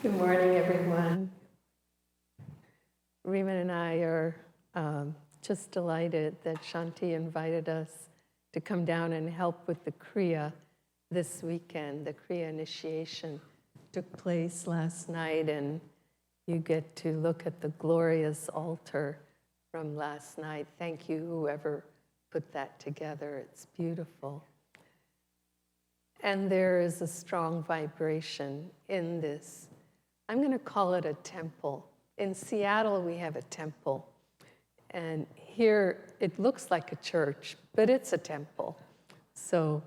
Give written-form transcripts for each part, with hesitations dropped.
Good morning, everyone. Hriman and I are just delighted that Shanti invited us to come down and help with the Kriya this weekend. The Kriya initiation took place last night, and you get to look at the glorious altar from last night. Thank you, whoever put that together. It's beautiful. And there is a strong vibration in this. I'm going to call it a temple. In Seattle, we have a temple. And here, it looks like a church, but it's a temple. So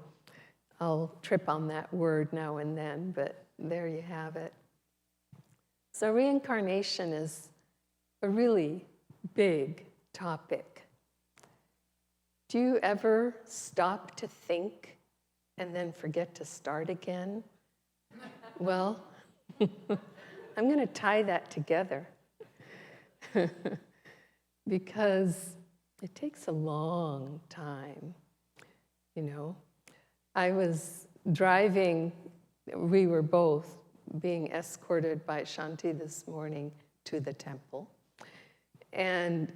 I'll trip on that word now and then, but there you have it. So reincarnation is a really big topic. Do you ever stop to think and then forget to start again? Well, I'm going to tie that together because it takes a long time. You know, I was driving, we were both being escorted by Shanti this morning to the temple. And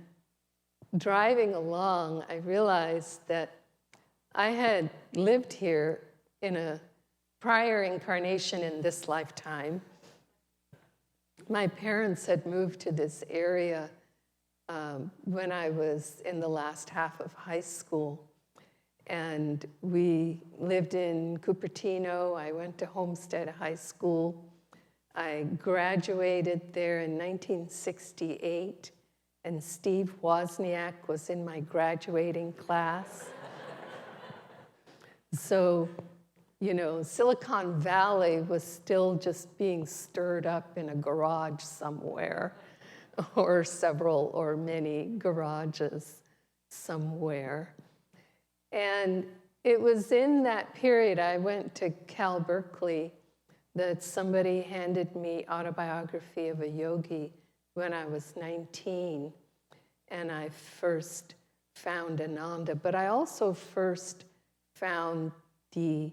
driving along, I realized that I had lived here in a prior incarnation in this lifetime. My parents had moved to this area when I was in the last half of high school. And we lived in Cupertino. I went to Homestead High School. I graduated there in 1968, and Steve Wozniak was in my graduating class. So, you know, Silicon Valley was still just being stirred up in a garage somewhere, or several or many garages somewhere. And it was in that period, I went to Cal Berkeley, that somebody handed me Autobiography of a Yogi when I was 19. And I first found Ananda, but I also first found the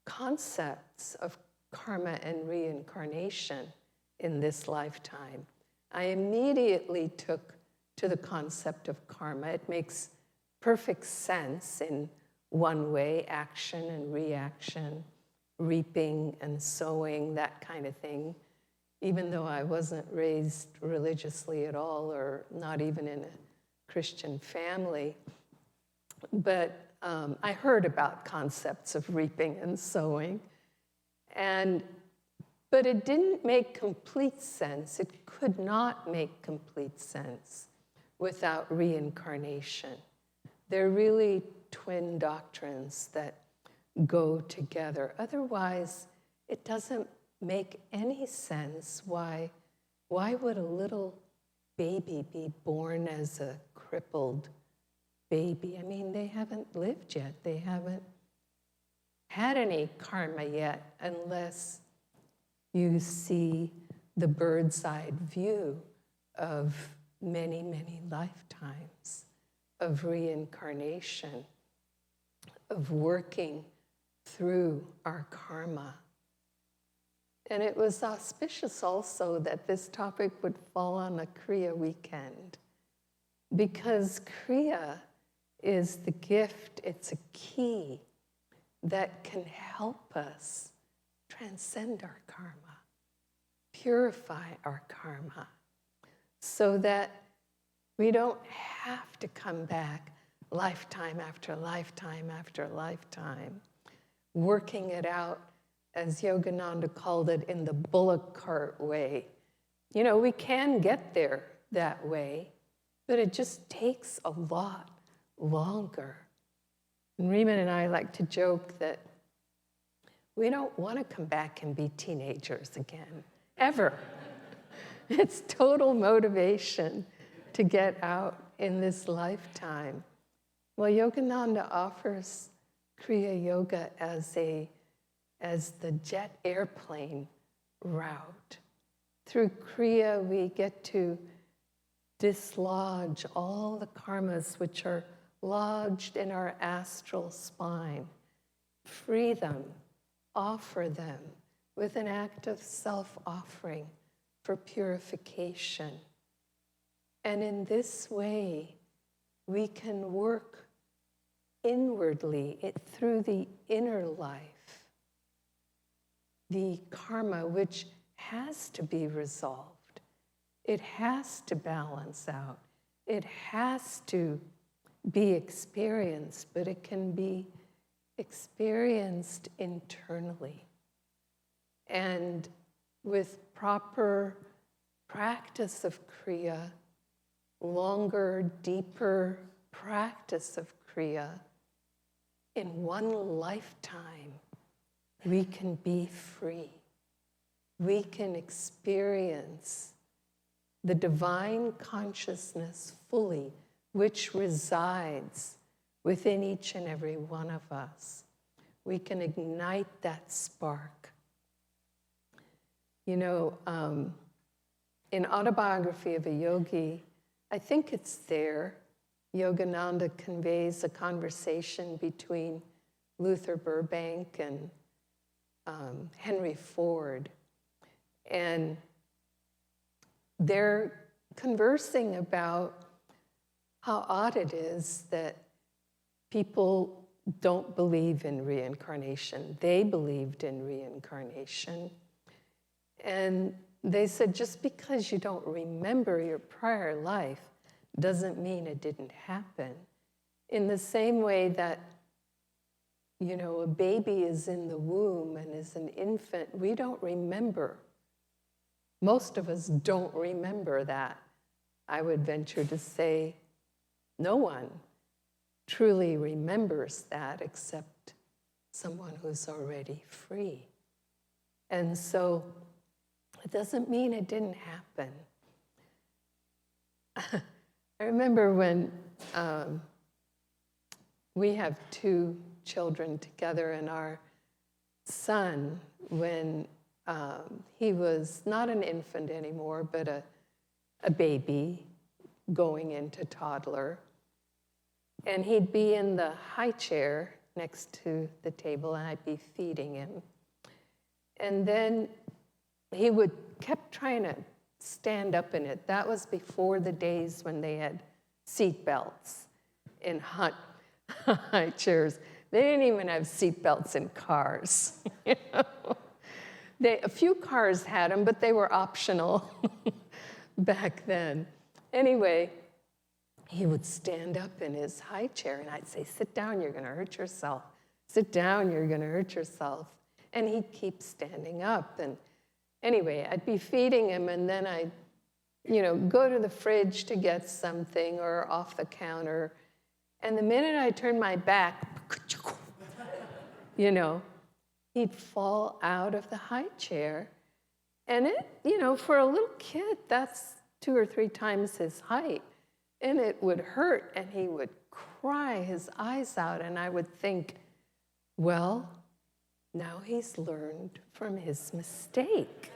concepts of karma and reincarnation in this lifetime. I immediately took to the concept of karma. It makes perfect sense in one way: action and reaction, reaping and sowing, that kind of thing. Even though I wasn't raised religiously at all, or not even in a Christian family, but I heard about concepts of reaping and sowing, but it didn't make complete sense. It could not make complete sense without reincarnation. They're really twin doctrines that go together. Otherwise, it doesn't make any sense. Why would a little baby be born as a crippled baby? I mean, they haven't lived yet. They haven't had any karma yet, unless you see the bird's eye view of many, many lifetimes of reincarnation, of working through our karma. And it was auspicious also that this topic would fall on a Kriya weekend, because Kriya is the gift, it's a key that can help us transcend our karma, purify our karma, so that we don't have to come back lifetime after lifetime after lifetime, working it out, as Yogananda called it, in the bullock cart way. You know, we can get there that way, but it just takes a lot longer. And Hriman and I like to joke that we don't want to come back and be teenagers again, ever. It's total motivation to get out in this lifetime. Well, Yogananda offers Kriya Yoga as the jet airplane route. Through Kriya, we get to dislodge all the karmas which are lodged in our astral spine, free them, offer them, with an act of self-offering for purification. And in this way, we can work inwardly through the inner life, the karma which has to be resolved. It has to balance out. It has to be experienced, but it can be experienced internally. And with proper practice of Kriya, longer, deeper practice of Kriya, in one lifetime, we can be free. We can experience the divine consciousness fully, which resides within each and every one of us. We can ignite that spark. You know, in Autobiography of a Yogi, I think it's there, Yogananda conveys a conversation between Luther Burbank and Henry Ford. And they're conversing about how odd it is that people don't believe in reincarnation. They believed in reincarnation. And they said, just because you don't remember your prior life doesn't mean it didn't happen. In the same way that, you know, a baby is in the womb and is an infant, we don't remember. Most of us don't remember that. I would venture to say no one truly remembers that except someone who's already free. And so it doesn't mean it didn't happen. I remember when we have two children together, and our son, when he was not an infant anymore, but a baby going into toddler, and he'd be in the high chair next to the table, and I'd be feeding him. And then he kept trying to stand up in it. That was before the days when they had seat belts in high chairs. They didn't even have seat belts in cars. You know? A few cars had them, but they were optional back then. Anyway, he would stand up in his high chair, and I'd say, sit down, you're going to hurt yourself. Sit down, you're going to hurt yourself. And he'd keep standing up. And anyway, I'd be feeding him, and then I'd, you know, go to the fridge to get something or off the counter. And the minute I turned my back, you know, he'd fall out of the high chair. And it, you know, for a little kid, that's 2 or 3 times his height. And it would hurt, and he would cry his eyes out. And I would think, well, now he's learned from his mistake.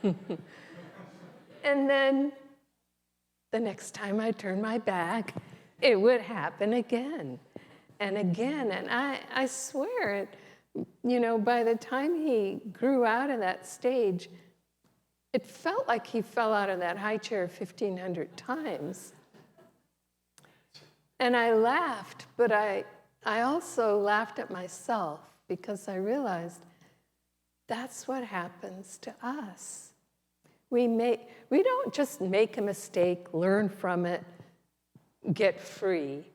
And then the next time I turned my back, it would happen again and again. And I swear, you know, by the time he grew out of that stage, it felt like he fell out of that high chair 1,500 times. And I laughed, but I also laughed at myself, because I realized that's what happens to us. We don't just make a mistake, learn from it, get free.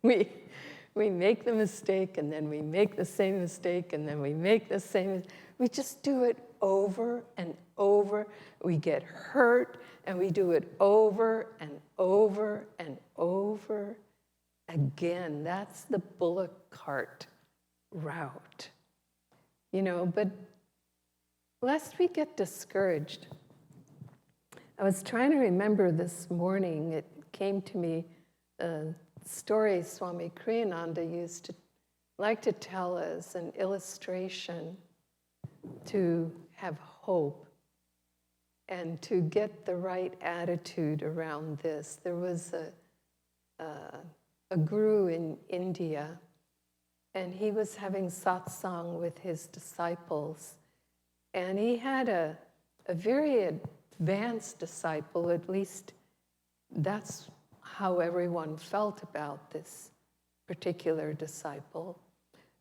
We make the mistake, and then we make the same mistake, and then we make the same. We just do it over and over. We get hurt, and we do it over and over and over again. That's the bullock cart route, you know. But lest we get discouraged, I was trying to remember this morning, it came to me, a story Swami Kriyananda used to like to tell as an illustration to have hope and to get the right attitude around this. There was a guru in India and he was having satsang with his disciples. And he had a very advanced disciple, at least that's how everyone felt about this particular disciple.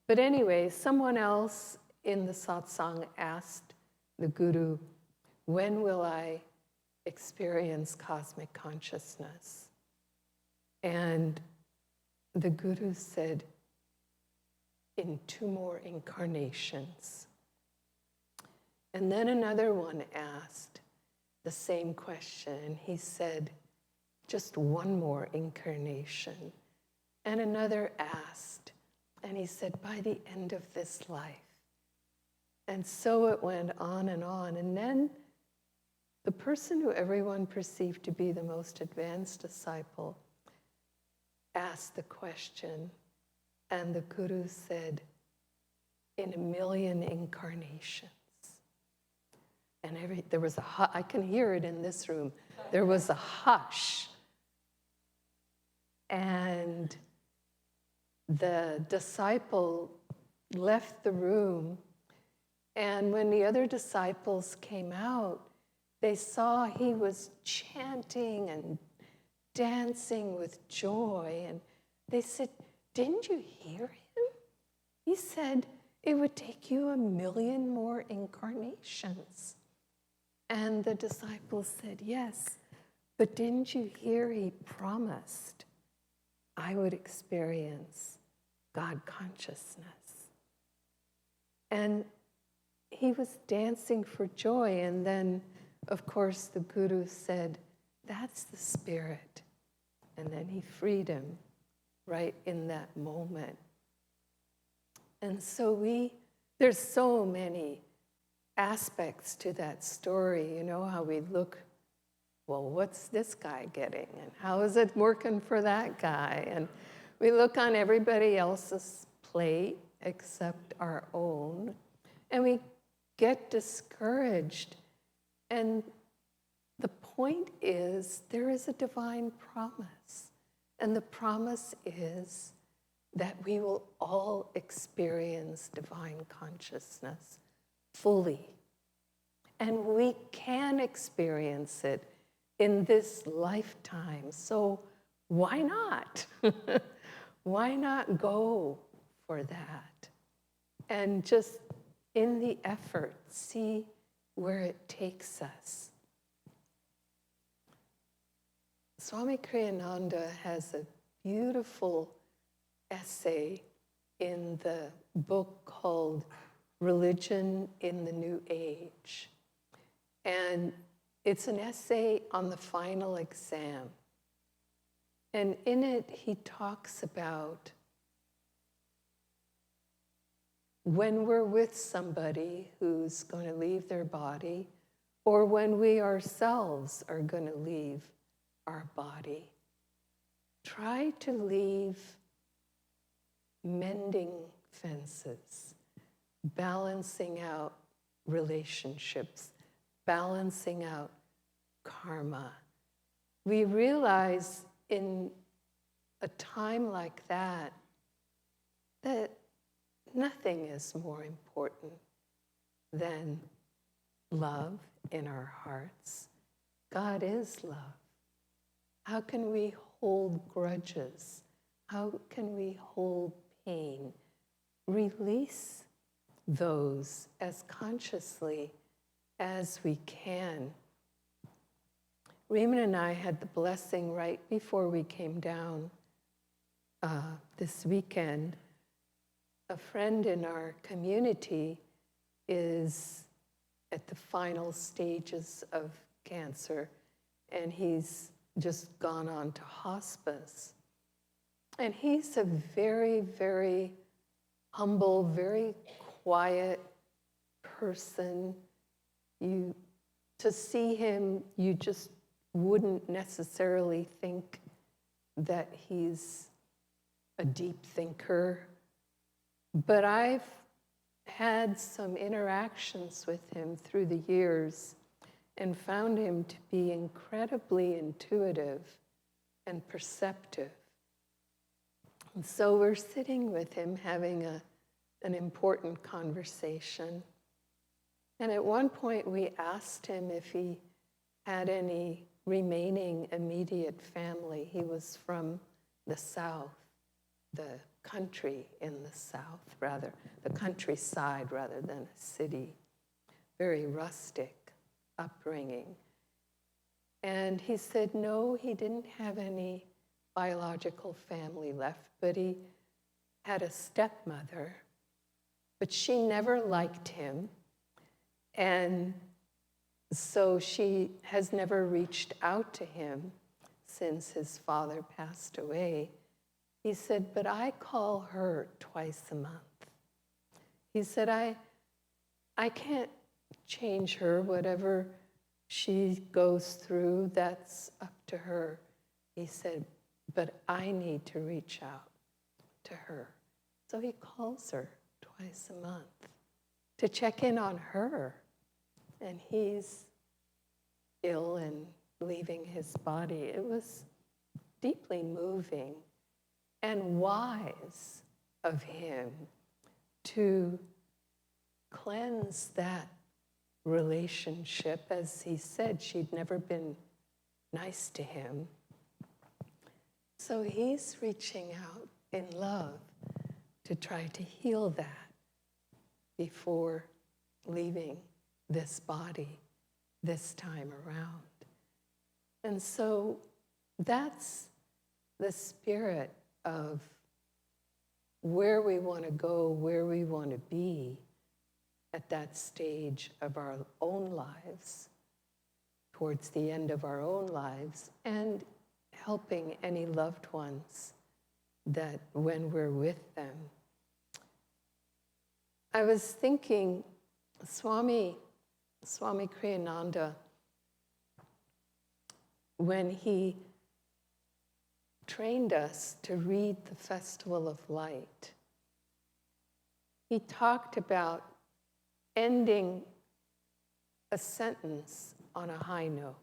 But anyway, someone else in the satsang asked the Guru, when will I experience cosmic consciousness? And the Guru said, in 2 more incarnations. And then another one asked the same question. He said, just 1 more incarnation. And another asked, and he said, by the end of this life. And so it went on. And then the person who everyone perceived to be the most advanced disciple asked the question, and the Guru said, in 1,000,000 incarnations. And there was I can hear it in this room. There was a hush. And the disciple left the room, and when the other disciples came out, they saw he was chanting and dancing with joy, and they said, didn't you hear him? He said it would take you 1,000,000 more incarnations. And the disciples said, yes, but didn't you hear he promised I would experience God consciousness? And he was dancing for joy. And then, of course, the Guru said, that's the spirit. And then he freed him right in that moment. And so there's so many aspects to that story. You know, how we look, well, what's this guy getting? And how is it working for that guy? And we look on everybody else's plate except our own, and we get discouraged. And the point is, there is a divine promise. And the promise is that we will all experience divine consciousness fully. And we can experience it in this lifetime. So why not? Why not go for that? And just in the effort, see where it takes us. Swami Kriyananda has a beautiful essay in the book called Religion in the New Age. And it's an essay on the final exam. And in it, he talks about when we're with somebody who's going to leave their body, or when we ourselves are going to leave our body, try to leave mending fences, balancing out relationships, balancing out karma. We realize in a time like that, that nothing is more important than love in our hearts. God is love. How can we hold grudges? How can we hold pain? Release those as consciously as we can. Hriman and I had the blessing right before we came down this weekend. A friend in our community is at the final stages of cancer, and he's just gone on to hospice. And he's a very, very humble, very quiet person. To see him, you just wouldn't necessarily think that he's a deep thinker. But I've had some interactions with him through the years and found him to be incredibly intuitive and perceptive. And so we're sitting with him having an important conversation. And at one point we asked him if he had any remaining immediate family. He was from the South, the country in the South, rather, the countryside rather than a city. Very rustic upbringing. And he said no, he didn't have any biological family left, but he had a stepmother, but she never liked him. And so she has never reached out to him since his father passed away. He said, but I call her twice a month. He said, I can't change her. Whatever she goes through, that's up to her. He said, but I need to reach out to her. So he calls her twice a month to check in on her. And he's ill and leaving his body. It was deeply moving and wise of him to cleanse that relationship. As he said, she'd never been nice to him. So he's reaching out in love to try to heal that before leaving this body this time around. And so that's the spirit of where we want to go, where we want to be at that stage of our own lives, towards the end of our own lives, and helping any loved ones that when we're with them. I was thinking, Swami Kriyananda, when he trained us to read the Festival of Light, he talked about ending a sentence on a high note.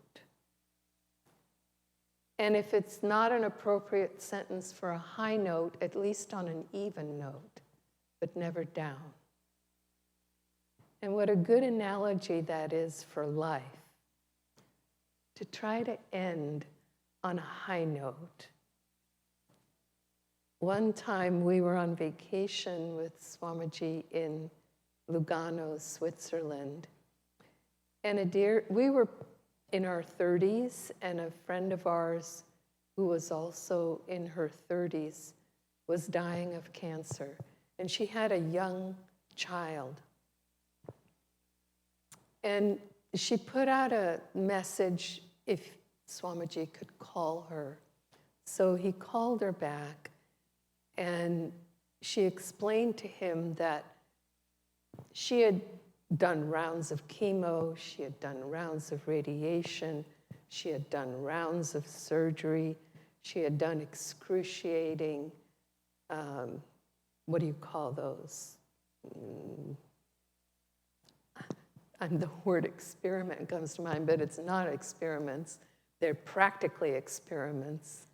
And if it's not an appropriate sentence for a high note, at least on an even note, but never down. And what a good analogy that is for life, to try to end on a high note. One time we were on vacation with Swamiji in Lugano, Switzerland, and we were in our 30s, and a friend of ours who was also in her 30s was dying of cancer, and she had a young child. And she put out a message if Swamiji could call her. So he called her back, and she explained to him that she had done rounds of chemo, she had done rounds of radiation, she had done rounds of surgery, she had done excruciating, what do you call those? And the word experiment comes to mind, but it's not experiments. They're practically experiments.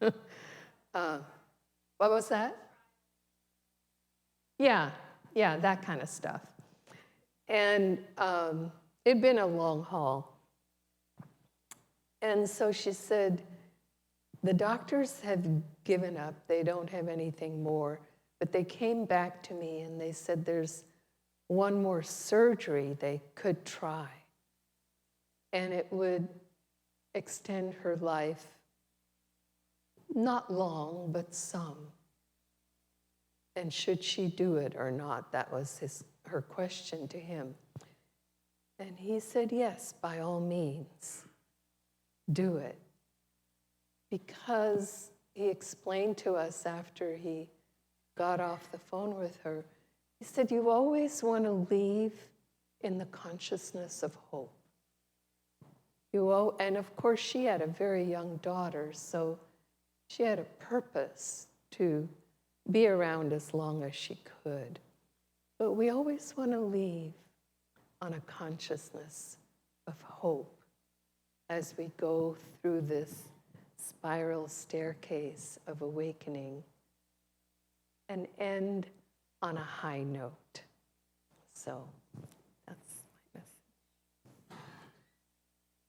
What was that? Yeah, that kind of stuff. And it'd been a long haul. And so she said, the doctors have given up. They don't have anything more. But they came back to me and they said there's one more surgery they could try. And it would extend her life, not long, but some. And should she do it or not? That was her question to him. And he said, yes, by all means, do it. Because he explained to us after he got off the phone with her, he said, you always want to leave in the consciousness of hope. And of course, she had a very young daughter, so she had a purpose to be around as long as she could. But we always want to leave on a consciousness of hope as we go through this spiral staircase of awakening and end on a high note. So